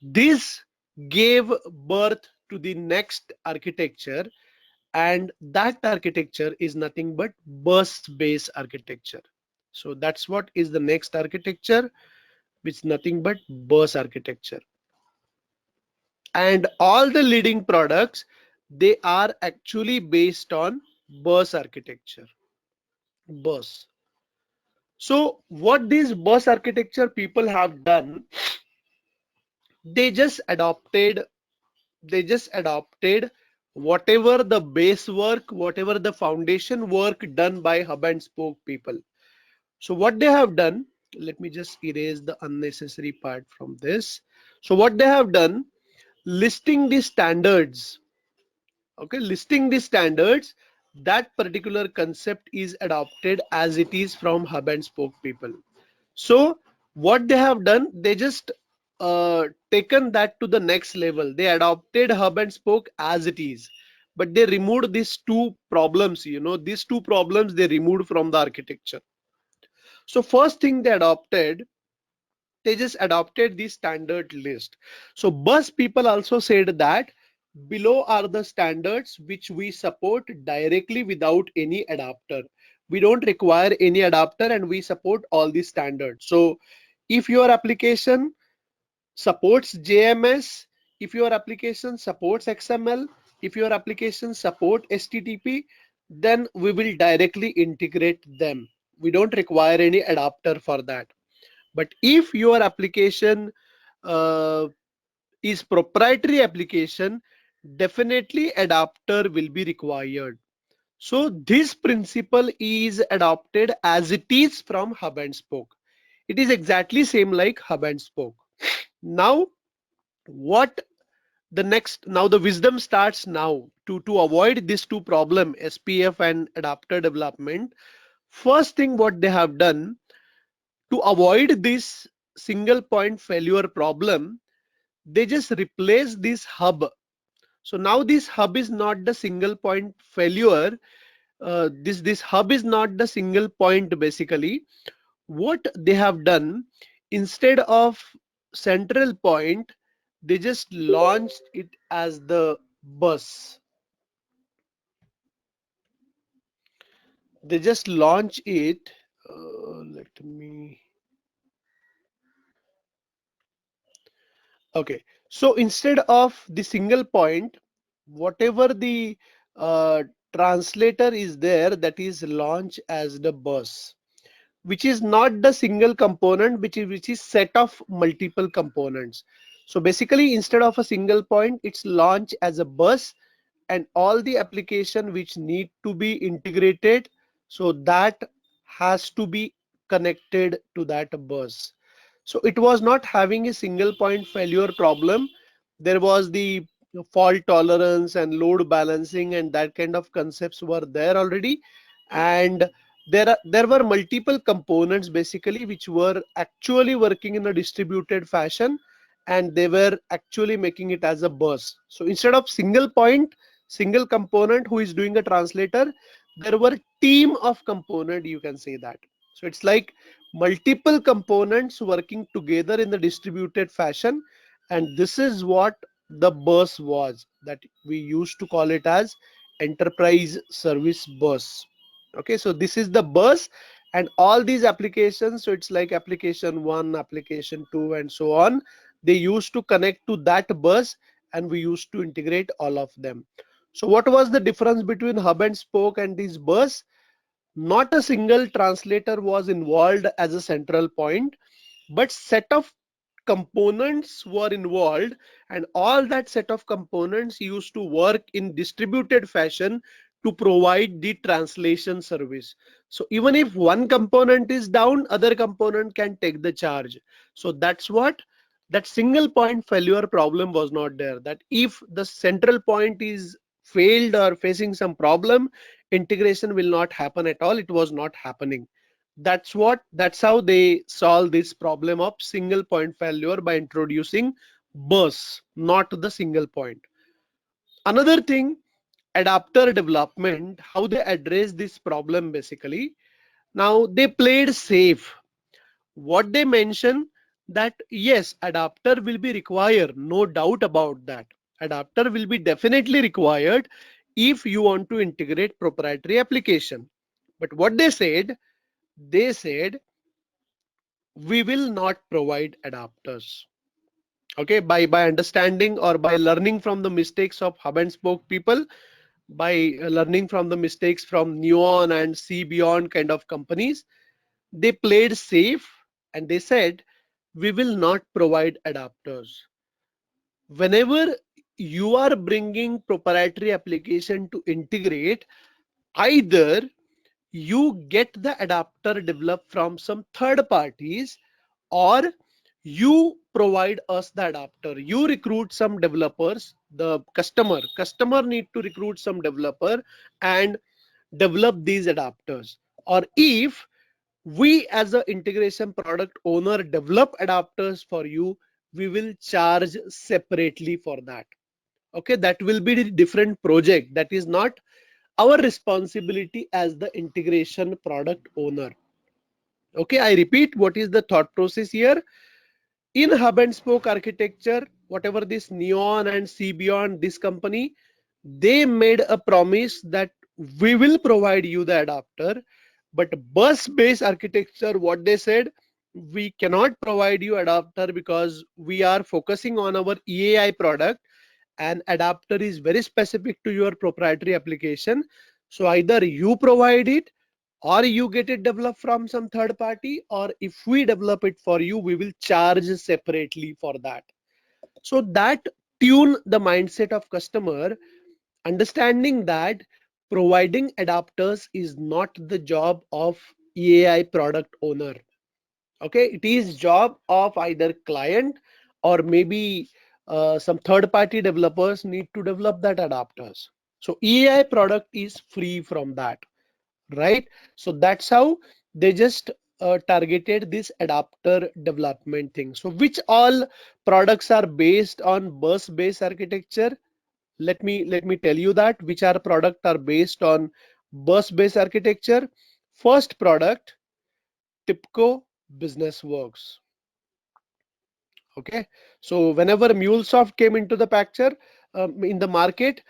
This gave birth to the next architecture, and that architecture is nothing but bus based architecture. So that's what is the next architecture, which is nothing but bus architecture. And all the leading products, they are actually based on bus architecture. Bus. So what these bus architecture people have done, they just adopted they just adopted whatever the base work, whatever the foundation work done by hub and spoke people. So what they have done, let me just erase the unnecessary part from this. So what they have done, listing the standards, okay, listing the standards, that particular concept is adopted as it is from hub and spoke people. So what they have done, they just taken that to the next level. They adopted hub and spoke as it is, but they removed these two problems. These two problems they removed from the architecture. So first thing they just adopted the standard list. So bus people also said that below are the standards which we support directly without any adapter. We don't require any adapter and we support all these standards. So if your application supports JMS, if your application supports XML, if your application support HTTP, then we will directly integrate them. We don't require any adapter for that. But if your application uh, is proprietary application, definitely adapter will be required. So this principle is adopted as it is from hub and spoke. It is exactly same like hub and spoke. Now what the next, now the wisdom starts now to avoid these two problem, SPF and adapter development. First thing what they have done, to avoid this single point failure problem, they just replace this hub. So now this hub is not the single point failure. This hub is not the single point. Basically what they have done, instead of central point, they just launched it as the bus. They just launch it. Let me. Okay, so instead of the single point, whatever the uh, translator is there, that is launched as the bus, which is not the single component, which is set of multiple components. So basically, instead of a single point, it's launched as a bus, and all the application which need to be integrated, so that has to be connected to that bus. So it was not having a single point failure problem. There was the fault tolerance and load balancing and that kind of concepts were there already. And there were multiple components basically which were actually working in a distributed fashion, and they were actually making it as a bus. So instead of single point, single component who is doing a translator, there were team of component, you can say that. So it's like multiple components working together in the distributed fashion, and this is what the bus was, that we used to call it as enterprise service bus. Okay, so this is the bus, and all these applications, so it's like application 1, application 2 and so on, they used to connect to that bus, and we used to integrate all of them. So what was the difference between hub and spoke and this bus? Not a single translator was involved as a central point, but set of components were involved, and all that set of components used to work in distributed fashion to provide the translation service. So even if one component is down, other component can take the charge. So that's what, that single point failure problem was not there, that if the central point is failed or facing some problem, integration will not happen at all. It was not happening. That's how they solve this problem of single point failure, by introducing bus, not the single point. Another thing, adapter development, how they address this problem basically. Now they played safe. What they mention, that yes, adapter will be required, no doubt about that. Adapter will be definitely required if you want to integrate proprietary application. But what they said, we will not provide adapters. Okay, by understanding or by learning from the mistakes of hub and spoke people, by learning from the mistakes from Neon and See Beyond kind of companies, they played safe and they said, we will not provide adapters. Whenever you are bringing proprietary application to integrate, either you get the adapter developed from some third parties, or you provide us the adapter. You recruit some developers, the customer need to recruit some developer and develop these adapters. Or if we as an integration product owner develop adapters for you, we will charge separately for that. Okay, that will be the different project. That is not our responsibility as the integration product owner. Okay, I repeat, what is the thought process here? In hub and spoke architecture, whatever this Neon and See Beyond, this company, they made a promise that we will provide you the adapter. But bus based architecture, what they said, we cannot provide you adapter because we are focusing on our EAI product, and adapter is very specific to your proprietary application. So either you provide it, or you get it developed from some third party, or if we develop it for you, we will charge separately for that. So that tune the mindset of customer, understanding that providing adapters is not the job of EAI product owner. Okay, it is job of either client or maybe some third party developers need to develop that adapters. So EAI product is free from that, right? So that's how they just targeted this adapter development thing. So which all products are based on bus based architecture? Let me tell you that which are product are based on bus based architecture. First product, Tibco Business Works. Okay, so whenever Mulesoft came into the picture, in the market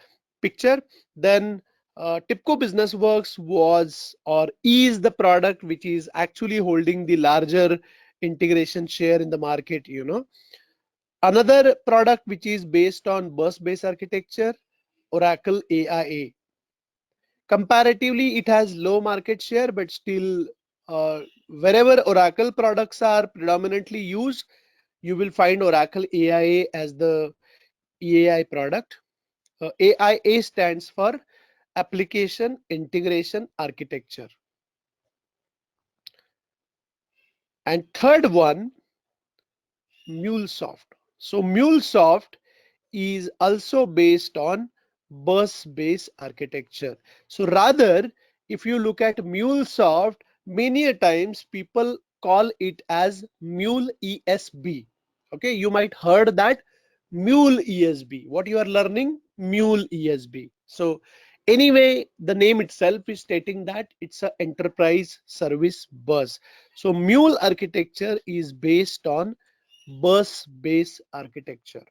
picture, then Tibco Business Works was or is the product which is actually holding the larger integration share in the market. Another product which is based on bus-based architecture, Oracle AIA. Comparatively, it has low market share, but still, wherever Oracle products are predominantly used, you will find Oracle AIA as the EAI product. AIA stands for Application Integration Architecture. And third one, Mulesoft. So Mulesoft is also based on bus-based architecture. So rather, if you look at Mulesoft, many a times people call it as Mule ESB. Okay, you might heard that Mule ESB. What you are learning? Mule ESB. So anyway, the name itself is stating that it's an enterprise service bus. So Mule architecture is based on bus-based architecture.